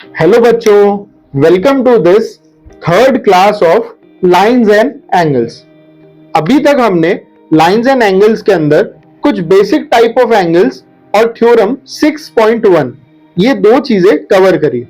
Hello बच्चों, welcome to this third class of lines and angles. अभी तक हमने लाइंस एंड एंगल्स के अंदर कुछ बेसिक टाइप ऑफ एंगल्स और थ्योरम 6.1 ये दो चीजें कवर करी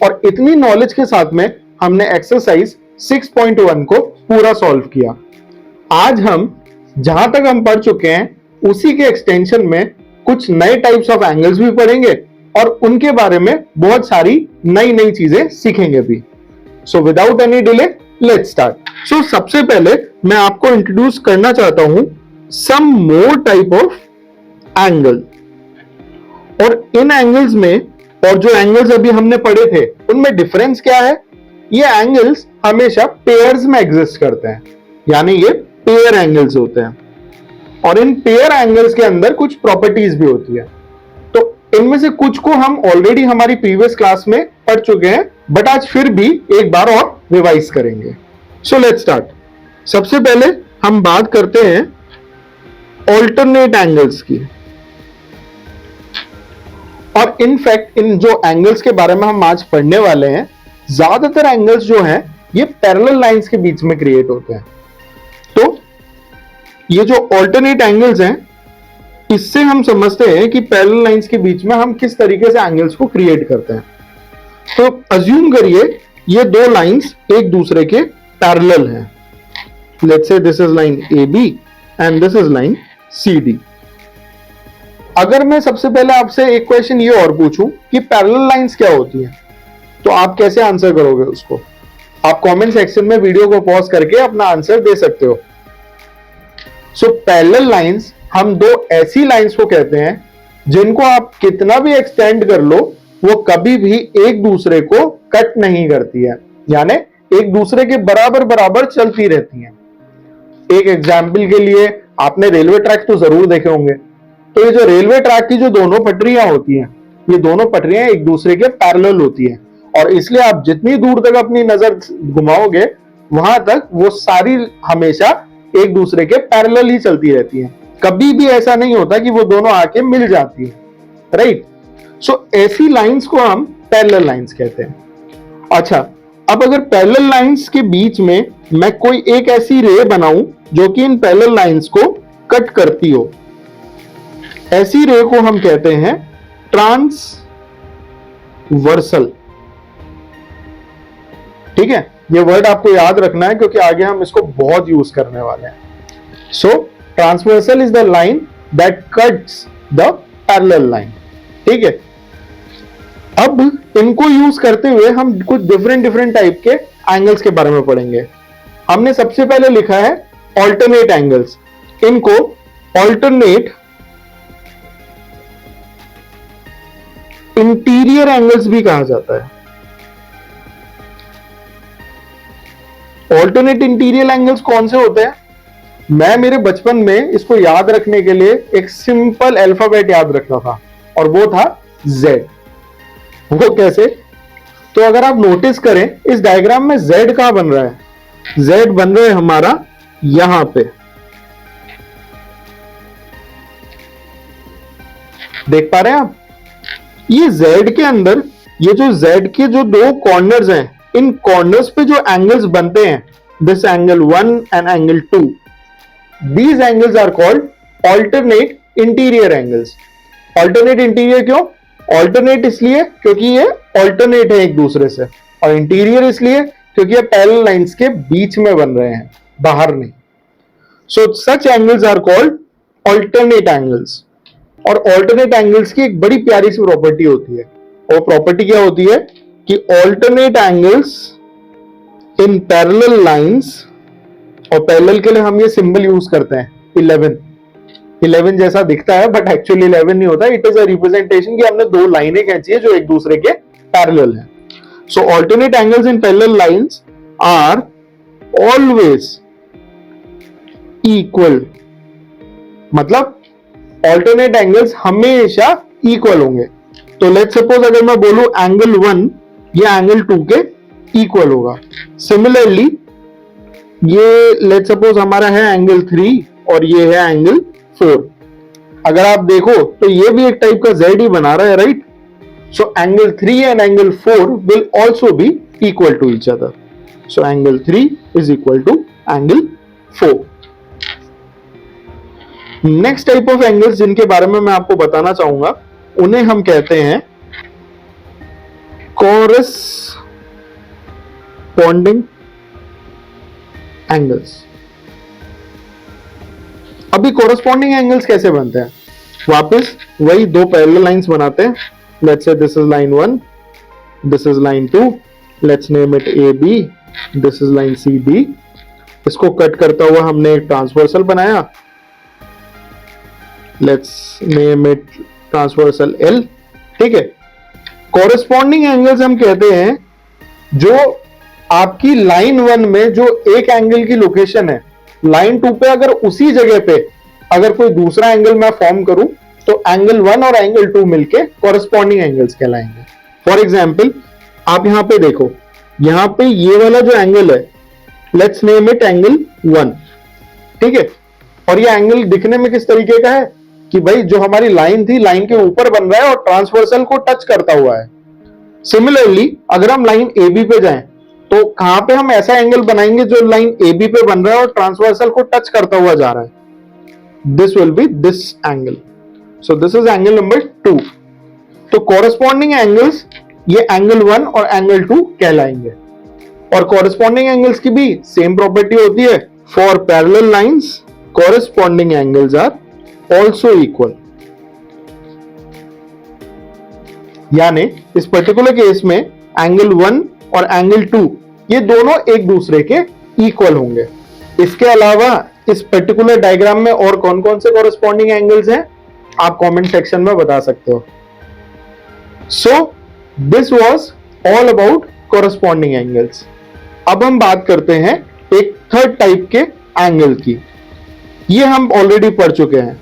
और इतनी नॉलेज के साथ में हमने एक्सरसाइज 6.1 को पूरा सॉल्व किया। आज हम जहां तक हम पढ़ चुके हैं उसी के एक्सटेंशन में कुछ नए टाइप्स ऑफ एंगल्स भी पढ़ेंगे और उनके बारे में बहुत सारी नई नई चीजें सीखेंगे भी। So without any delay let's start. So सबसे पहले मैं आपको इंट्रोड्यूस करना चाहता हूं some more type of angle. और इन एंगल्स में और जो एंगल्स अभी हमने पढ़े थे उनमें डिफरेंस क्या है? ये एंगल्स हमेशा पेयर्स में एग्जिस्ट करते हैं, यानी ये पेयर एंगल्स होते हैं और इन पेयर एंगल्स के अंदर कुछ प्रॉपर्टीज भी होती है। तो इनमें से कुछ को हम ऑलरेडी हमारी प्रीवियस क्लास में पढ़ चुके हैं, बट आज फिर भी एक बार और रिवाइज करेंगे। So let's start. सबसे पहले हम बात करते हैं ऑल्टरनेट एंगल्स की। और इनफैक्ट इन जो एंगल्स के बारे में हम आज पढ़ने वाले हैं, ज्यादातर एंगल्स जो हैं ये पैरेलल लाइंस के बीच में क्रिएट होते हैं। तो ये जो ऑल्टरनेट एंगल्स हैं इससे हम समझते हैं कि पैरेलल लाइंस के बीच में हम किस तरीके से एंगल्स को क्रिएट करते हैं। तो अज्यूम करिए ये दो लाइंस एक दूसरे के पैरेलल हैं। Let's say this is line AB and this is line CD। अगर मैं सबसे पहले आपसे एक क्वेश्चन ये और पूछूं कि पैरेलल लाइंस क्या होती हैं, तो आप कैसे आंसर करोगे उसको? आप कमेंट सेक्शन में वीडियो को पॉज करके अपना आंसर दे सकते हो। सो पैरेलल लाइंस हम दो ऐसी लाइंस को कहते हैं जिनको आप कितना भी एक्सटेंड कर लो वो कभी भी एक दूसरे को कट नहीं करती है, यानी एक दूसरे के बराबर बराबर चलती रहती हैं। एक एग्जाम्पल के लिए आपने रेलवे ट्रैक तो जरूर देखे होंगे। तो ये जो रेलवे ट्रैक की जो दोनों पटरियां होती हैं, ये दोनों पटरियां एक दूसरे के पैरेलल होती हैं और इसलिए आप जितनी दूर तक अपनी नजर घुमाओगे वहां तक वो सारी हमेशा एक दूसरे के पैरेलल ही चलती रहती हैं। कभी भी ऐसा नहीं होता कि वो दोनों आके मिल जाती है, राइट? सो ऐसी लाइंस को हम पैरेलल लाइंस कहते हैं। अच्छा, अब अगर पैरेलल लाइंस के बीच में मैं कोई एक ऐसी रे बनाऊं जो कि इन पैरेलल लाइंस को कट करती हो, ऐसी रे को हम कहते हैं ट्रांसवर्सल। ठीक है, ये वर्ड आपको याद रखना है क्योंकि आगे हम इसको बहुत यूज करने वाले हैं। So transversal is the line that cuts the parallel line. ठीक है, अब इनको यूज करते हुए हम कुछ डिफरेंट टाइप के एंगल्स के बारे में पढ़ेंगे। हमने सबसे पहले लिखा है ऑल्टरनेट एंगल्स। इनको ऑल्टरनेट इंटीरियर एंगल्स भी कहा जाता है। ऑल्टरनेट इंटीरियर एंगल्स कौन से होते हैं? मैं मेरे बचपन में इसको याद रखने के लिए एक सिंपल अल्फाबेट याद रखता था और वो था Z। वो कैसे? तो अगर आप नोटिस करें इस डायग्राम में Z कहां बन रहा है? Z बन रहा है हमारा यहां पे, देख पा रहे हैं आप? ये Z के अंदर ये जो Z के जो दो कॉर्नर्स हैं, इन कॉर्नर्स पे जो एंगल्स बनते हैं, this angle 1 and angle 2, these angles are called alternate interior angles। alternate interior क्यों? alternate इसलिए क्योंकि ये alternate है एक दूसरे से, और interior इसलिए क्योंकि ये पैरेलल लाइंस के बीच में बन रहे हैं, बाहर नहीं। so such angles are called alternate angles। और alternate angles की एक बड़ी प्यारी सी प्रॉपर्टी होती है, और प्रॉपर्टी क्या होती है कि alternate angles in parallel lines, और पैरेलल के लिए हम ये सिंबल यूज करते हैं 11 जैसा दिखता है बट एक्चुअली 11 नहीं होता। इट इज अ रिप्रेजेंटेशन कि हमने दो लाइनें खींची है जो एक दूसरे के पैरेलल हैं। So alternate angles in parallel lines are always equal, मतलब ऑल्टरनेट एंगल्स हमेशा इक्वल होंगे। तो लेट्स सपोज अगर मैं बोलूं एंगल 1 ये एंगल 2 के इक्वल होगा। सिमिलरली ये लेट्स सपोज हमारा है एंगल 3 और ये है एंगल 4। अगर आप देखो तो ये भी एक टाइप का Z ही बना रहा है, right? So angle 3 and angle 4 will also be equal to each other. So angle 3 is equal to angle 4. Next type of angles जिनके बारे में मैं आपको बताना चाहूंगा उन्हें हम कहते हैं कॉरेस्पॉन्डिंग एंगल्स। अभी कॉरेस्पॉन्डिंग एंगल्स कैसे बनते हैं? वापस वही दो पैरेलल लाइंस बनाते हैं। Let's say this is line 1, this is line 2, let's name it A B, this is line C D. इसको कट करता हुआ हमने एक ट्रांसवर्सल बनाया, let's name it transversal L. ठीक है, कॉरेस्पॉन्डिंग एंगल्स हम कहते हैं जो आपकी लाइन 1 में जो एक एंगल की लोकेशन है, लाइन 2 पे अगर उसी जगह पे अगर कोई दूसरा एंगल मैं फॉर्म करूं तो एंगल 1 और एंगल 2 मिलके कॉरेस्पॉन्डिंग एंगल्स कहलाएंगे। फॉर एग्जांपल आप यहां पे देखो, यहां पे ये वाला जो एंगल है, लेट्स नेम इट एंगल 1। ठीक है, और ये एंगल दिखने में किस तरीके का है कि भाई जो हमारी लाइन थी, लाइन के ऊपर बन रहा है और ट्रांसवर्सल को टच करता हुआ है। सिमिलरली अगर हम लाइन ए बी पे जाएं तो कहां पे हम ऐसा एंगल बनाएंगे जो लाइन ए बी पे बन रहा है और ट्रांसवर्सल को टच करता हुआ जा रहा है? This will be this angle. So this is angle number 2। तो कॉरेस्पॉन्डिंग एंगल्स ये एंगल 1 और एंगल 2 कहलाएंगे। और कॉरेस्पॉन्डिंग एंगल्स की भी सेम प्रॉपर्टी होती है। For parallel lines corresponding angles are also equal. यानी इस पर्टिकुलर केस में एंगल 1 और एंगल 2 ये दोनों एक दूसरे के इक्वल होंगे। इसके अलावा इस पर्टिकुलर डायग्राम में और कौन कौन से कॉरेस्पॉन्डिंग एंगल्स हैं आप कमेंट सेक्शन में बता सकते हो। So this was all about corresponding angles. अब हम बात करते हैं एक थर्ड टाइप के एंगल की। ये हम ऑलरेडी पढ़ चुके हैं।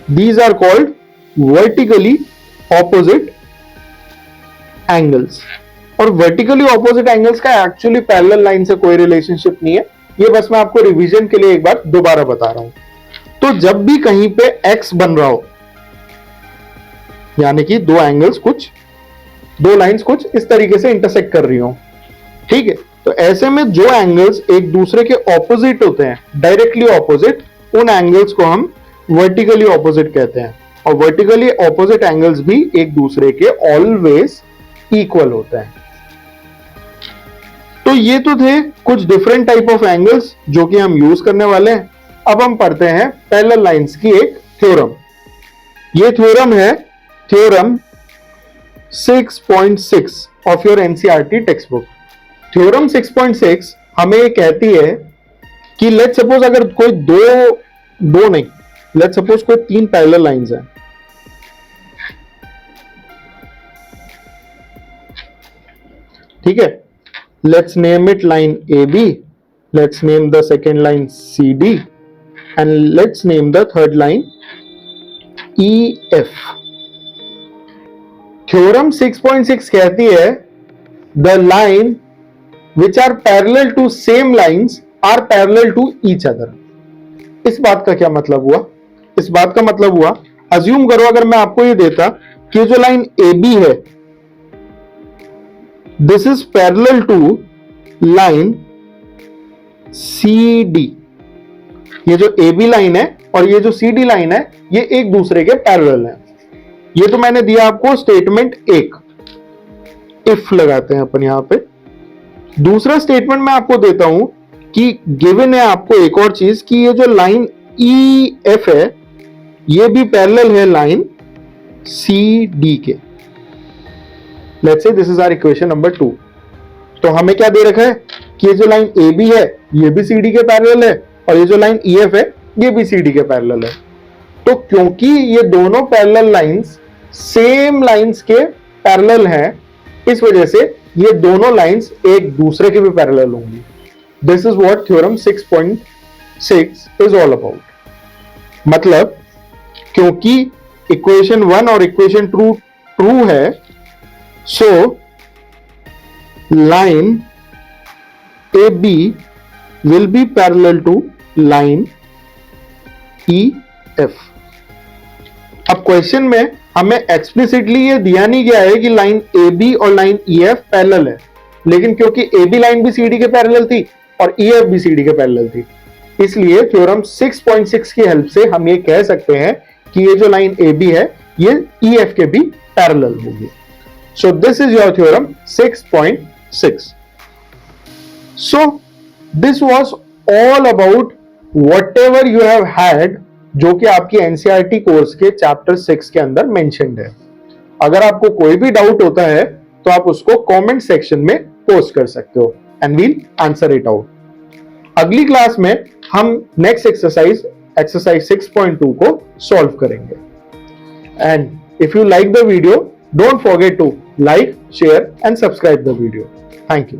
These are called vertically opposite angles. और वर्टिकली ऑपोजिट एंगल्स का एक्चुअली पैरेलल लाइन से कोई रिलेशनशिप नहीं है, ये बस मैं आपको रिवीजन के लिए एक बार दोबारा बता रहा हूं। तो जब भी कहीं पे एक्स बन रहा हो, यानी कि दो लाइंस कुछ इस तरीके से इंटरसेक्ट कर रही हो, ठीक है, तो ऐसे में जो एंगल्स एक दूसरे के ऑपोजिट होते हैं, डायरेक्टली ऑपोजिट, उन एंगल्स को हम वर्टिकली ऑपोजिट कहते हैं। और वर्टिकली ऑपोजिट एंगल्स भी एक दूसरे के ऑलवेज इक्वल होते हैं। तो ये तो थे कुछ डिफरेंट टाइप ऑफ एंगल्स जो कि हम यूज करने वाले हैं। अब हम पढ़ते हैं पैरेलल लाइंस की एक थ्योरम। ये थ्योरम है theorem 6.6 of your NCERT text book. Theorem 6.6 हमें ये कहती है कि लेट्स सपोज अगर कोई दो नहीं, लेट्स सपोज कोई 3 पैरेलल लाइंस हैं, ठीक है, let's name it line A B, let's name the second line C D and let's name the third line E F. Theorem 6.6 कहती है the line which are parallel to same lines are parallel to each other. इस बात का क्या मतलब हुआ? इस बात का मतलब हुआ, अज्यूम करो अगर मैं आपको ये देता कि जो लाइन ए बी है this is parallel to line C D. ये जो ए बी लाइन है और ये जो सी डी लाइन है ये एक दूसरे के पैरेलल है। ये तो मैंने दिया आपको स्टेटमेंट 1। इफ लगाते हैं अपन यहां पे। दूसरा स्टेटमेंट मैं आपको देता हूं कि गिवन है आपको एक और चीज कि ये जो लाइन ई एफ है ये भी पैरेलल है लाइन सी डी के। Let's say this is our equation number 2। तो हमें क्या दे रखा है कि ये जो लाइन ए बी है ये भी सी डी के पैरेलल है और ये जो लाइन ई एफ है ये भी सी डी के पैरेलल है। तो क्योंकि ये दोनों पैरेलल लाइंस सेम लाइंस के पैरेलल हैं, इस वजह से ये दोनों लाइंस एक दूसरे के भी पैरेलल होंगी। This is what theorem 6.6 is all about. मतलब क्योंकि इक्वेशन 1 और इक्वेशन 2 ट्रू है, so line A B will be parallel to line E F. अब क्वेश्चन में हमें एक्सप्लिसिटली ये दिया नहीं गया है कि लाइन ए बी और लाइन ई एफ पैरेलल है, लेकिन क्योंकि ए बी लाइन भी सी डी के पैरेलल थी और ई एफ भी सी डी के पैरेलल थी, इसलिए थ्योरम 6.6 की हेल्प से हम ये कह सकते हैं कि ये जो लाइन ए बी है ये ई एफ के भी पैरेलल होगी। So this is your theorem 6.6। So this was all about whatever you have had, जो कि आपकी एनसीईआरटी कोर्स के चैप्टर 6 के अंदर मेंशन्ड है। अगर आपको कोई भी डाउट होता है तो आप उसको कमेंट सेक्शन में पोस्ट कर सकते हो and we'll answer it out. अगली क्लास में हम नेक्स्ट एक्सरसाइज 6.2 को सॉल्व करेंगे। And if you like the video, don't forget to like, share and subscribe the video. Thank you.